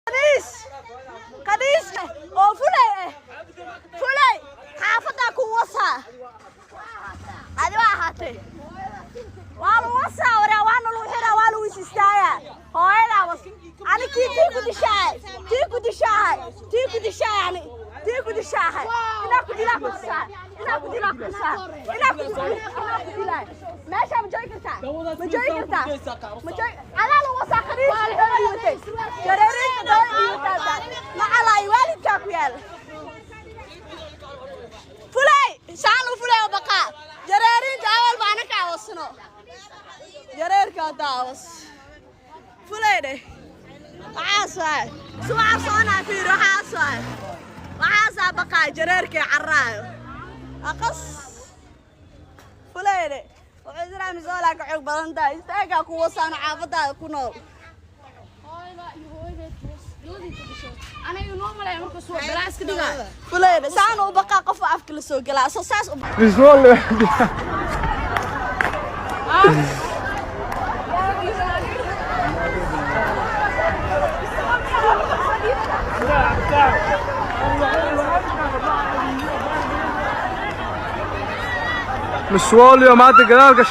قديس oo fulay xaafada ku wasa adi waa haatay waa lu wasa waana lu xira waa lu isistaaya hooyada was ani tii ku dishay ani tii ku dishay ina ku dilaa meesha ma joogi kartaa ala lu wasa qadiis jareerinta ma ala waalidka ku yaal fulay saanu fulay baqa jareerinta awal baana ka wasno jareerka daawus fulay de waxaasay suwaasana fiiro waxaasa baqa jareerka carraayo aqas fulay de وعذرا مزولا كحق بلندا استاغا ku wasaan xaafadaada ku nool ana iyo normal marka soo balaas ka dhigaa fuleeda saan u baqa qof afka la soo galaa soo saas u bismillah مشوالي وما تقدرش